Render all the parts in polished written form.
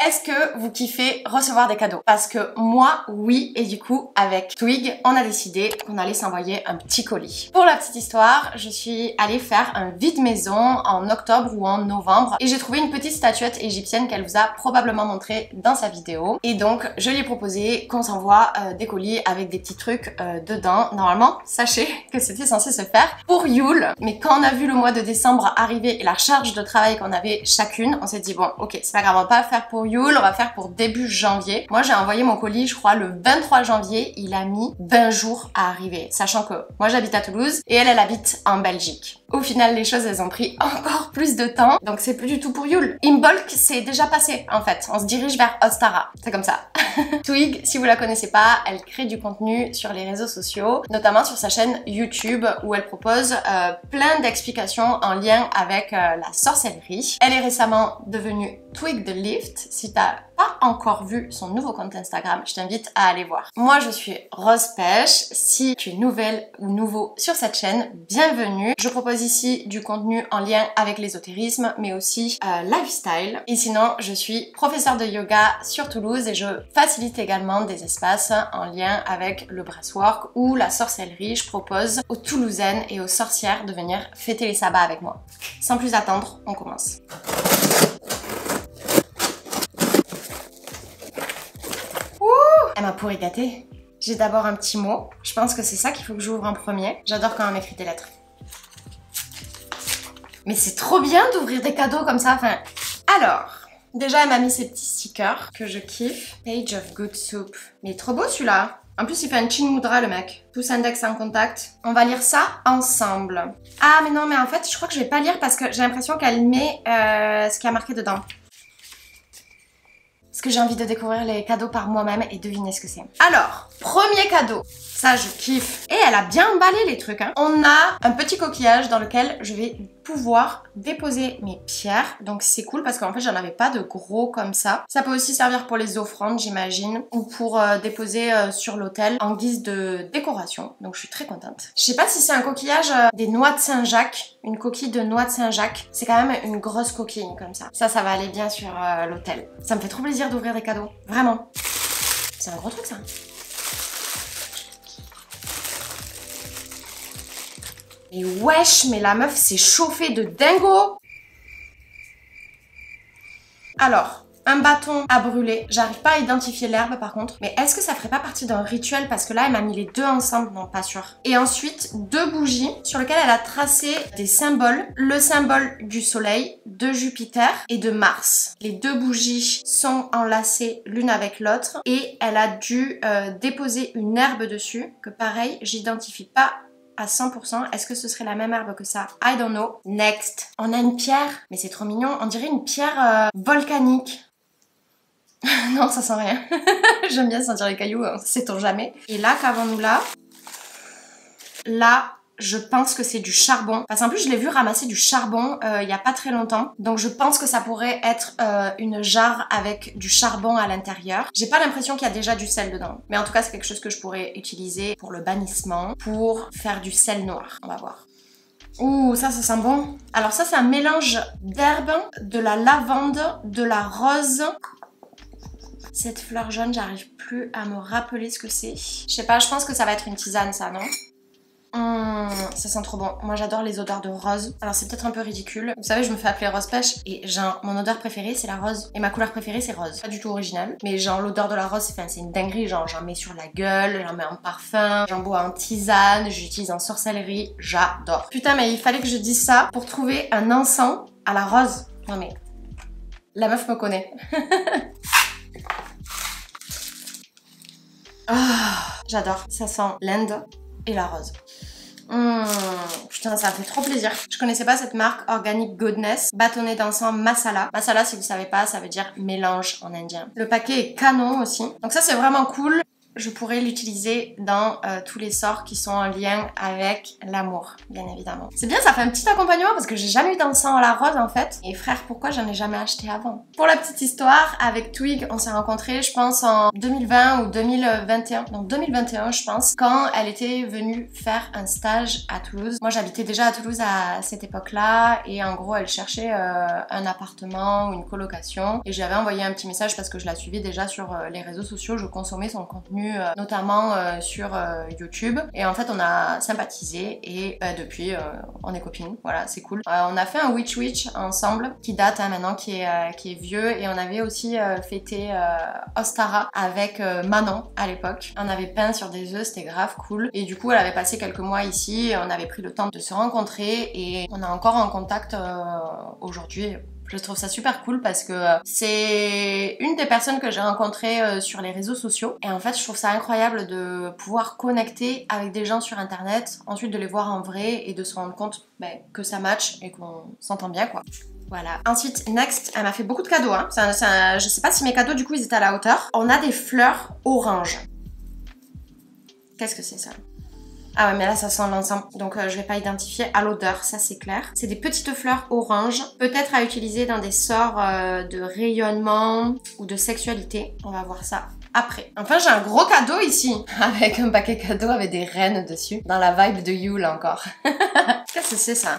Est-ce que vous kiffez recevoir des cadeaux? Parce que moi, oui, et du coup, avec Twig, on a décidé qu'on allait s'envoyer un petit colis. Pour la petite histoire, je suis allée faire un vide maison en octobre ou en novembre et j'ai trouvé une petite statuette égyptienne qu'elle vous a probablement montré dans sa vidéo. Et donc, je lui ai proposé qu'on s'envoie des colis avec des petits trucs dedans. Normalement, sachez que c'était censé se faire pour Yule. Mais quand on a vu le mois de décembre arriver et la charge de travail qu'on avait chacune, on s'est dit bon, ok, c'est pas grave, on va pas faire pour Yule, on va faire pour début janvier. Moi, j'ai envoyé mon colis, je crois, le 23 janvier. Il a mis 20 jours à arriver, sachant que moi, j'habite à Toulouse et elle habite en Belgique. Au final, les choses, elles ont pris encore plus de temps, donc c'est plus du tout pour Yule. Imbolc, c'est déjà passé, en fait. On se dirige vers Ostara. C'est comme ça. Twig, si vous la connaissez pas, elle crée du contenu sur les réseaux sociaux, notamment sur sa chaîne YouTube, où elle propose plein d'explications en lien avec la sorcellerie. Elle est récemment devenue Twig the Lift. Si t'as pas encore vu son nouveau compte Instagram, je t'invite à aller voir. Moi, je suis Rose Pêche. Si tu es nouvelle ou nouveau sur cette chaîne, bienvenue. Je propose ici du contenu en lien avec l'ésotérisme, mais aussi lifestyle. Et sinon, je suis professeure de yoga sur Toulouse et je facilite également des espaces en lien avec le breathwork ou la sorcellerie. Je propose aux Toulousaines et aux sorcières de venir fêter les sabbats avec moi. Sans plus attendre, on commence. Ma peau est gâtée. J'ai d'abord un petit mot. Je pense que c'est ça qu'il faut que j'ouvre en premier. J'adore quand on m'écrit des lettres. Mais c'est trop bien d'ouvrir des cadeaux comme ça. Enfin, alors, déjà elle m'a mis ces petits stickers que je kiffe. Page of Good Soup. Mais il est trop beau celui-là. En plus, il fait un chin mudra le mec. Tous index en contact. On va lire ça ensemble. Ah mais non, mais en fait, je crois que je vais pas lire parce que j'ai l'impression qu'elle met ce qui a marqué dedans. Parce que j'ai envie de découvrir les cadeaux par moi-même et deviner ce que c'est. Alors, premier cadeau. Ça, je kiffe. Et elle a bien emballé les trucs, hein. On a un petit coquillage dans lequel je vais pouvoir déposer mes pierres. Donc c'est cool parce qu'en fait, j'en avais pas de gros comme ça. Ça peut aussi servir pour les offrandes, j'imagine. Ou pour déposer sur l'autel en guise de décoration. Donc je suis très contente. Je sais pas si c'est un coquillage des noix de Saint-Jacques. Une coquille de noix de Saint-Jacques. C'est quand même une grosse coquille comme ça. Ça va aller bien sur l'autel. Ça me fait trop plaisir d'ouvrir des cadeaux. Vraiment. C'est un gros truc ça. Et wesh, mais la meuf s'est chauffée de dingo. Alors, un bâton à brûler. J'arrive pas à identifier l'herbe par contre. Mais est-ce que ça ferait pas partie d'un rituel? Parce que là, elle m'a mis les deux ensemble. Non, pas sûr. Et ensuite, deux bougies sur lesquelles elle a tracé des symboles. Le symbole du soleil, de Jupiter et de Mars. Les deux bougies sont enlacées l'une avec l'autre. Et elle a dû déposer une herbe dessus. Que pareil, j'identifie pas à 100%. Est-ce que ce serait la même herbe que ça? I don't know. Next. On a une pierre. Mais c'est trop mignon. On dirait une pierre volcanique. Non, ça sent rien. J'aime bien sentir les cailloux, hein. Sait-on jamais. Et là, qu'avons-nous là? Là, je pense que c'est du charbon. Parce qu'en plus, je l'ai vu ramasser du charbon il y a pas très longtemps. Donc je pense que ça pourrait être une jarre avec du charbon à l'intérieur. J'ai pas l'impression qu'il y a déjà du sel dedans. Mais en tout cas, c'est quelque chose que je pourrais utiliser pour le bannissement, pour faire du sel noir. On va voir. Ouh, ça sent bon. Alors ça, c'est un mélange d'herbes, de la lavande, de la rose. Cette fleur jaune, j'arrive plus à me rappeler ce que c'est. Je sais pas, je pense que ça va être une tisane, ça, non? Ça sent trop bon. Moi j'adore les odeurs de rose. Alors c'est peut-être un peu ridicule. Vous savez, je me fais appeler Rose Pêche et genre mon odeur préférée c'est la rose. Et ma couleur préférée c'est rose. Pas du tout original. Mais genre l'odeur de la rose c'est une dinguerie. Genre j'en mets sur la gueule, j'en mets en parfum, j'en bois en tisane, j'utilise en sorcellerie. J'adore. Putain mais il fallait que je dise ça pour trouver un encens à la rose. Non mais la meuf me connaît. J'adore. Ça sent l'Inde et la rose. Putain, ça me fait trop plaisir. Je connaissais pas cette marque Organic Goodness. Bâtonnet d'encens masala. Masala, si vous savez pas, ça veut dire mélange en indien. Le paquet est canon aussi. Donc ça, c'est vraiment cool. je pourrais l'utiliser dans tous les sorts qui sont en lien avec l'amour, bien évidemment. C'est bien, ça fait un petit accompagnement parce que j'ai jamais eu d'encens à la rose en fait. Et frère, pourquoi j'en ai jamais acheté avant? Pour la petite histoire, avec Twig, on s'est rencontrés, je pense, en 2020 ou 2021. Donc 2021, je pense, quand elle était venue faire un stage à Toulouse. Moi, j'habitais déjà à Toulouse à cette époque-là et en gros, elle cherchait un appartement ou une colocation. Et j'avais envoyé un petit message parce que je la suivais déjà sur les réseaux sociaux, je consommais son contenu notamment sur YouTube et en fait on a sympathisé et depuis on est copines, voilà, c'est cool. On a fait un Witch ensemble qui date maintenant, qui est vieux, et on avait aussi fêté Ostara avec Manon à l'époque. On avait peint sur des œufs, c'était grave cool, et du coup elle avait passé quelques mois ici, on avait pris le temps de se rencontrer et on est encore en contact aujourd'hui. Je trouve ça super cool parce que c'est une des personnes que j'ai rencontrées sur les réseaux sociaux. Et en fait, je trouve ça incroyable de pouvoir connecter avec des gens sur internet, ensuite de les voir en vrai et de se rendre compte que ça match et qu'on s'entend bien, quoi. Voilà. Ensuite, next, elle m'a fait beaucoup de cadeaux. Hein. Je sais pas si mes cadeaux, du coup, ils étaient à la hauteur. On a des fleurs orange. Qu'est-ce que c'est ça ? Ah ouais, mais là ça sent l'encens, donc je vais pas identifier à l'odeur, ça c'est clair. C'est des petites fleurs oranges, peut-être à utiliser dans des sorts de rayonnement ou de sexualité. On va voir ça après. Enfin, j'ai un gros cadeau ici, avec un paquet cadeau avec des rennes dessus, dans la vibe de You là encore. Qu'est-ce que c'est ça ?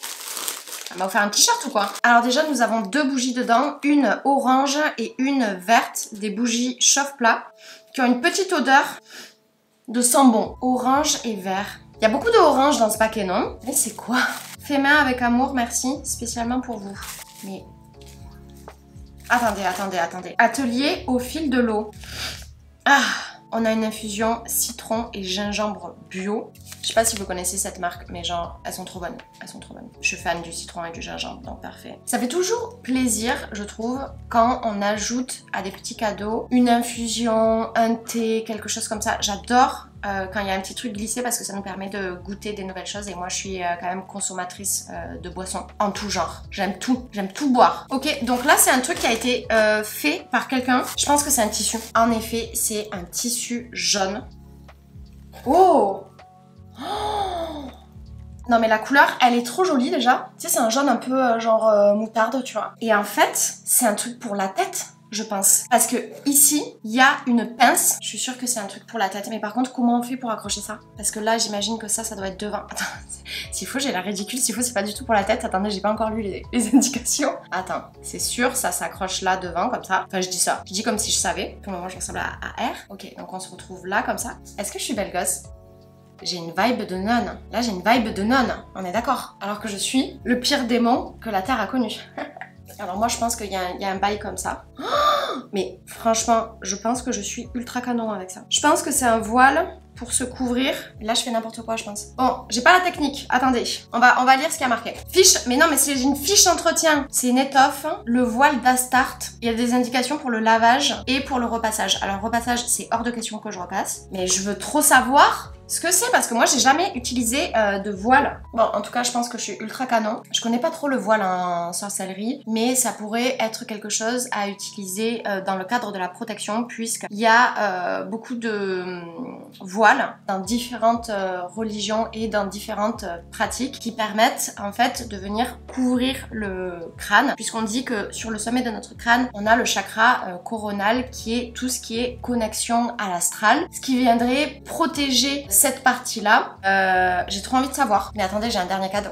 Elle m'a offert un t-shirt ou quoi? Alors déjà, nous avons deux bougies dedans, une orange et une verte, des bougies chauffe-plat, qui ont une petite odeur de sambon, orange et vert. Il y a beaucoup de orange dans ce paquet, non? Mais c'est quoi? Fait main avec amour, merci, spécialement pour vous. Mais... Attendez. Atelier au fil de l'eau. Ah, on a une infusion citron et gingembre bio. Je sais pas si vous connaissez cette marque, mais genre, elles sont trop bonnes. Elles sont trop bonnes. Je suis fan du citron et du gingembre, donc parfait. Ça fait toujours plaisir, je trouve, quand on ajoute à des petits cadeaux une infusion, un thé, quelque chose comme ça. J'adore quand il y a un petit truc glissé parce que ça nous permet de goûter des nouvelles choses et moi je suis quand même consommatrice de boissons en tout genre. J'aime tout boire. Ok, donc là c'est un truc qui a été fait par quelqu'un. Je pense que c'est un tissu. En effet, c'est un tissu jaune. Oh! Non mais la couleur, elle est trop jolie déjà. Tu sais, c'est un jaune un peu genre moutarde, tu vois. Et en fait, c'est un truc pour la tête, je pense. Parce que ici, il y a une pince. Je suis sûre que c'est un truc pour la tête. Mais par contre, comment on fait pour accrocher ça? Parce que là, j'imagine que ça doit être devant. Attends, s'il faut, j'ai l'air ridicule. S'il faut, c'est pas du tout pour la tête. Attendez, j'ai pas encore lu les indications. Attends, c'est sûr, ça s'accroche là devant, comme ça. Enfin, je dis ça. Je dis comme si je savais. Pour le moment, je ressemble à R. Ok, donc on se retrouve là, comme ça. Est-ce que je suis belle gosse? J'ai une vibe de nonne. Là, j'ai une vibe de nonne. On est d'accord. Alors que je suis le pire démon que la Terre a connu. Alors moi, je pense qu'il y a un bail comme ça. Mais franchement, je pense que je suis ultra canon avec ça. Je pense que c'est un voile pour se couvrir. Là, je fais n'importe quoi, je pense. Bon, j'ai pas la technique. Attendez, on va lire ce qu'il y a marqué. Fiche, mais non, mais c'est une fiche d'entretien. C'est une étoffe. Le voile d'Astart. Il y a des indications pour le lavage et pour le repassage. Alors, le repassage, c'est hors de question que je repasse. Mais je veux trop savoir ce que c'est parce que moi j'ai jamais utilisé de voile. Bon, en tout cas je pense que je suis ultra canon. Je connais pas trop le voile en sorcellerie, mais ça pourrait être quelque chose à utiliser dans le cadre de la protection puisqu'il y a beaucoup de voiles dans différentes religions et dans différentes pratiques qui permettent en fait de venir couvrir le crâne, puisqu'on dit que sur le sommet de notre crâne on a le chakra coronal qui est tout ce qui est connexion à l'astral, ce qui viendrait protéger cette partie-là. J'ai trop envie de savoir. Mais attendez, j'ai un dernier cadeau.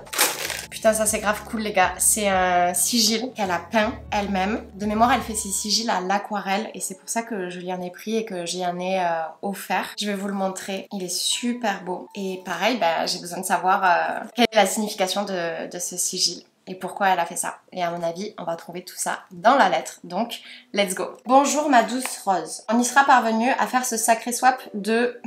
Putain, ça c'est grave cool les gars. C'est un sigil qu'elle a peint elle-même. De mémoire, elle fait ses sigils à l'aquarelle et c'est pour ça que je lui en ai pris et que j'y en ai offert. Je vais vous le montrer. Il est super beau. Et pareil, j'ai besoin de savoir quelle est la signification de ce sigil. Et pourquoi elle a fait ça. Et à mon avis, on va trouver tout ça dans la lettre. Donc, let's go. Bonjour ma douce Rose. On y sera parvenu à faire ce sacré swap de...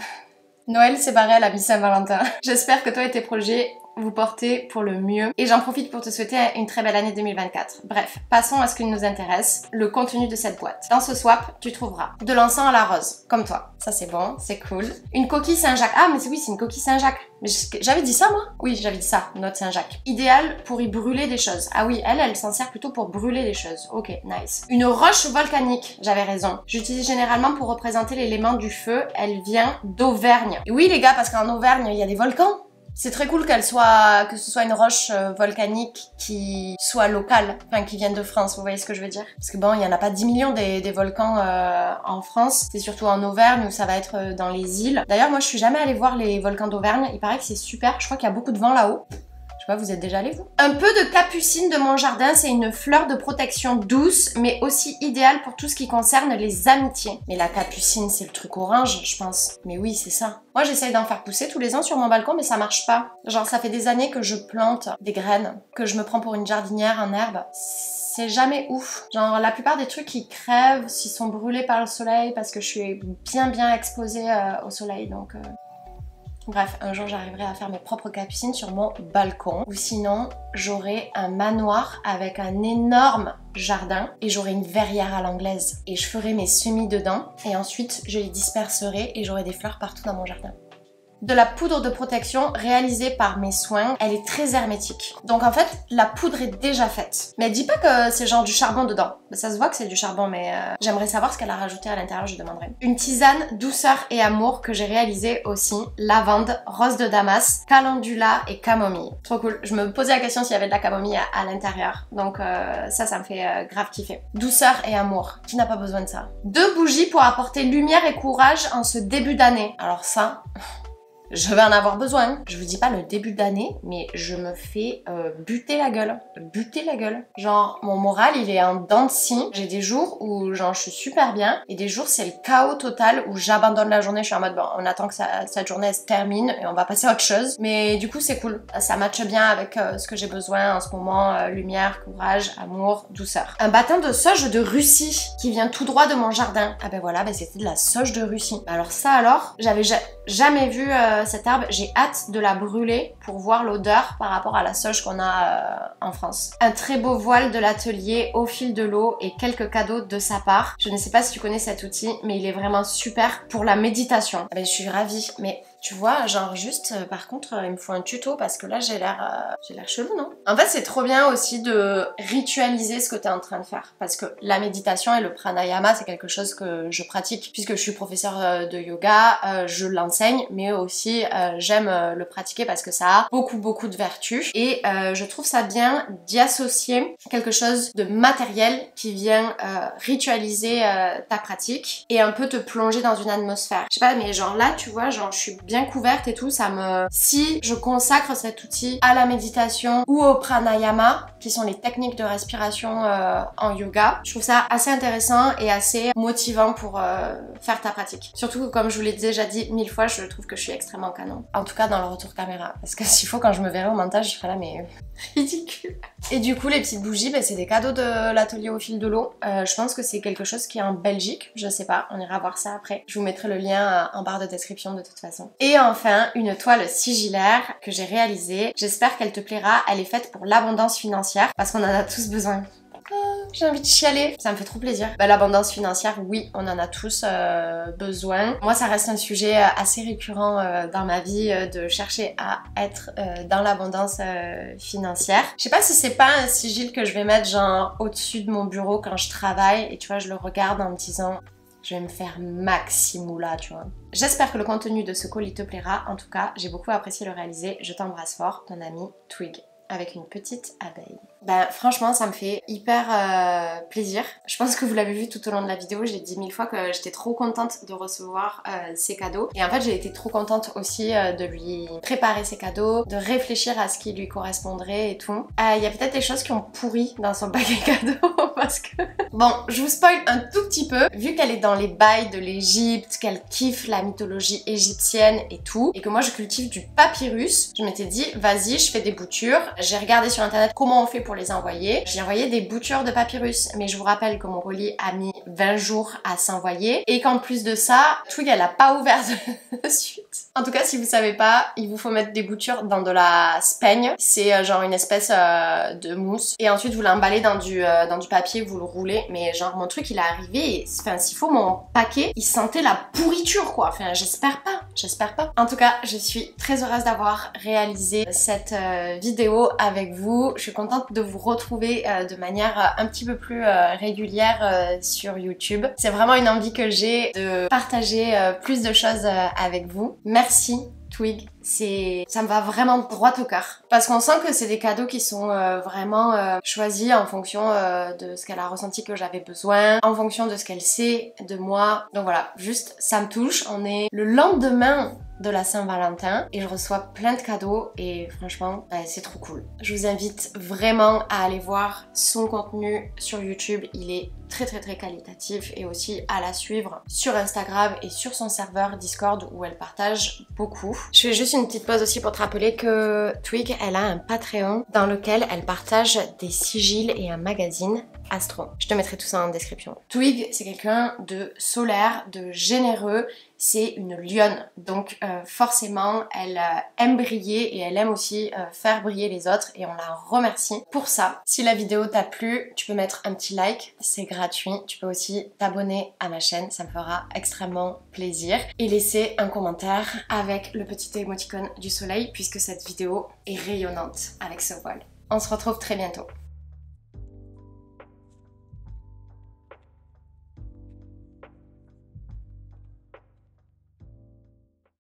Noël s'est barré à la mi-Saint-Valentin. J'espère que toi et tes projets vous portez pour le mieux. Et j'en profite pour te souhaiter une très belle année 2024. Bref, passons à ce qui nous intéresse, le contenu de cette boîte. Dans ce swap, tu trouveras de l'encens à la rose, comme toi. Ça c'est bon, c'est cool. Une coquille Saint-Jacques. Ah mais oui, c'est une coquille Saint-Jacques. Mais j'avais dit ça moi? Oui, j'avais dit ça, note Saint-Jacques. Idéal pour y brûler des choses. Ah oui, elle s'en sert plutôt pour brûler des choses. Ok, nice. Une roche volcanique, j'avais raison. J'utilise généralement pour représenter l'élément du feu. Elle vient d'Auvergne. Et oui les gars, parce qu'en Auvergne, il y a des volcans. C'est très cool que ce soit une roche volcanique qui soit locale, enfin qui vienne de France, vous voyez ce que je veux dire? Parce que bon, il n'y en a pas 10 millions des volcans en France, c'est surtout en Auvergne où ça va être dans les îles. D'ailleurs, moi je suis jamais allée voir les volcans d'Auvergne, il paraît que c'est super, je crois qu'il y a beaucoup de vent là-haut. Je sais pas, vous êtes déjà allés vous? Un peu de capucine de mon jardin, c'est une fleur de protection douce, mais aussi idéale pour tout ce qui concerne les amitiés. Mais la capucine, c'est le truc orange, je pense. Mais oui, c'est ça. Moi, j'essaye d'en faire pousser tous les ans sur mon balcon, mais ça marche pas. Genre, ça fait des années que je plante des graines, que je me prends pour une jardinière en herbe. C'est jamais ouf. Genre, la plupart des trucs qui crèvent, s'ils sont brûlés par le soleil, parce que je suis bien exposée au soleil, donc... Bref, un jour j'arriverai à faire mes propres capucines sur mon balcon. Ou sinon, j'aurai un manoir avec un énorme jardin et j'aurai une verrière à l'anglaise. Et je ferai mes semis dedans et ensuite je les disperserai et j'aurai des fleurs partout dans mon jardin. De la poudre de protection réalisée par Mes Soins. Elle est très hermétique. Donc en fait, la poudre est déjà faite. Mais elle dit pas que c'est genre du charbon dedans. Ça se voit que c'est du charbon, mais j'aimerais savoir ce qu'elle a rajouté à l'intérieur, je demanderai. Une tisane douceur et amour que j'ai réalisée aussi. Lavande, rose de Damas, calendula et camomille. Trop cool. Je me posais la question s'il y avait de la camomille à l'intérieur. Donc ça me fait grave kiffer. Douceur et amour. Qui n'a pas besoin de ça? 2 bougies pour apporter lumière et courage en ce début d'année. Alors ça... je vais en avoir besoin. Je vous dis pas le début d'année, mais je me fais buter la gueule. Buter la gueule. Genre, mon moral, il est en dents de scie. J'ai des jours où, genre, je suis super bien. Et des jours, c'est le chaos total où j'abandonne la journée. Je suis en mode, bon, on attend que cette journée elle se termine et on va passer à autre chose. Mais du coup, c'est cool. Ça matche bien avec ce que j'ai besoin en ce moment. Lumière, courage, amour, douceur. Un bâton de sauge de Russie qui vient tout droit de mon jardin. Ah ben voilà, ben c'était de la sauge de Russie. Alors ça alors, j'avais jamais vu cette herbe, j'ai hâte de la brûler pour voir l'odeur par rapport à la sauge qu'on a en France. Un très beau voile de l'atelier au fil de l'eau et quelques cadeaux de sa part. Je ne sais pas si tu connais cet outil, mais il est vraiment super pour la méditation. Ah ben, je suis ravie, mais tu vois, genre juste, par contre, il me faut un tuto parce que là j'ai l'air chelou, non? En fait, c'est trop bien aussi de ritualiser ce que tu es en train de faire parce que la méditation et le pranayama, c'est quelque chose que je pratique puisque je suis professeure de yoga, je l'enseigne, mais aussi j'aime le pratiquer parce que ça a beaucoup de vertus et je trouve ça bien d'y associer quelque chose de matériel qui vient ritualiser ta pratique et un peu te plonger dans une atmosphère. Je sais pas, mais genre là, tu vois, genre je suis bien couverte et tout, ça me... Si je consacre cet outil à la méditation ou au pranayama, qui sont les techniques de respiration en yoga, je trouve ça assez intéressant et assez motivant pour faire ta pratique. Surtout que comme je vous l'ai déjà dit 1000 fois, je trouve que je suis extrêmement canon. En tout cas dans le retour caméra. Parce que s'il faut, quand je me verrai au montage, je serai là mais ridicule. Et du coup les petites bougies, bah, c'est des cadeaux de l'atelier au fil de l'eau. Je pense que c'est quelque chose qui est en Belgique, je sais pas, on ira voir ça après. Je vous mettrai le lien en barre de description de toute façon. Et enfin, une toile sigillaire que j'ai réalisée. J'espère qu'elle te plaira. Elle est faite pour l'abondance financière parce qu'on en a tous besoin. Oh, j'ai envie de chialer. Ça me fait trop plaisir. Bah, l'abondance financière, oui, on en a tous besoin. Moi, ça reste un sujet assez récurrent dans ma vie de chercher à être dans l'abondance financière. Je sais pas si c'est pas un sigil que je vais mettre genre au-dessus de mon bureau quand je travaille et tu vois, je le regarde en me disant... je vais me faire maximoula, tu vois. J'espère que le contenu de ce colis te plaira. En tout cas, j'ai beaucoup apprécié le réaliser. Je t'embrasse fort, ton ami Twig, avec une petite abeille. Ben franchement ça me fait hyper plaisir. Je pense que vous l'avez vu tout au long de la vidéo, j'ai dit 1000 fois que j'étais trop contente de recevoir ces cadeaux. Et en fait j'ai été trop contente aussi de lui préparer ses cadeaux, de réfléchir à ce qui lui correspondrait et tout. Il y a peut-être des choses qui ont pourri dans son paquet cadeau parce que... Bon, je vous spoil un tout petit peu. Vu qu'elle est dans les bails de l'Égypte, qu'elle kiffe la mythologie égyptienne et tout, et que moi je cultive du papyrus, je m'étais dit vas-y je fais des boutures. J'ai regardé sur internet comment on fait pour les envoyer. J'ai envoyé des boutures de papyrus, mais je vous rappelle que mon colis a mis 20 jours à s'envoyer et qu'en plus de ça, Twig elle a pas ouvert de suite. suite. En tout cas, si vous savez pas, il vous faut mettre des boutures dans de la speigne. C'est genre une espèce de mousse. Et ensuite, vous l'emballez dans du papier, vous le roulez. Mais genre, mon truc, il est arrivé et enfin, s'il faut, mon paquet, il sentait la pourriture, quoi. Enfin, j'espère pas. J'espère pas. En tout cas, je suis très heureuse d'avoir réalisé cette vidéo avec vous. Je suis contente de vous retrouver de manière un petit peu plus régulière sur YouTube. C'est vraiment une envie que j'ai de partager plus de choses avec vous. Merci Twig, ça me va vraiment droit au cœur. Parce qu'on sent que c'est des cadeaux qui sont vraiment choisis en fonction de ce qu'elle a ressenti que j'avais besoin, en fonction de ce qu'elle sait de moi. Donc voilà, juste ça me touche. On est le lendemain de la Saint-Valentin et je reçois plein de cadeaux et franchement c'est trop cool. Je vous invite vraiment à aller voir son contenu sur YouTube, il est très qualitatif, et aussi à la suivre sur Instagram et sur son serveur Discord où elle partage beaucoup. Je fais juste une petite pause aussi pour te rappeler que Twig, elle a un Patreon dans lequel elle partage des sigils et un magazine astro. Je te mettrai tout ça en description. Twig, c'est quelqu'un de solaire, de généreux, c'est une lionne, donc forcément elle aime briller et elle aime aussi faire briller les autres et on la remercie pour ça. Si la vidéo t'a plu, tu peux mettre un petit like, c'est gratuit. Tu peux aussi t'abonner à ma chaîne, ça me fera extrêmement plaisir. Et laisser un commentaire avec le petit émoticône du soleil puisque cette vidéo est rayonnante avec ce voile. On se retrouve très bientôt.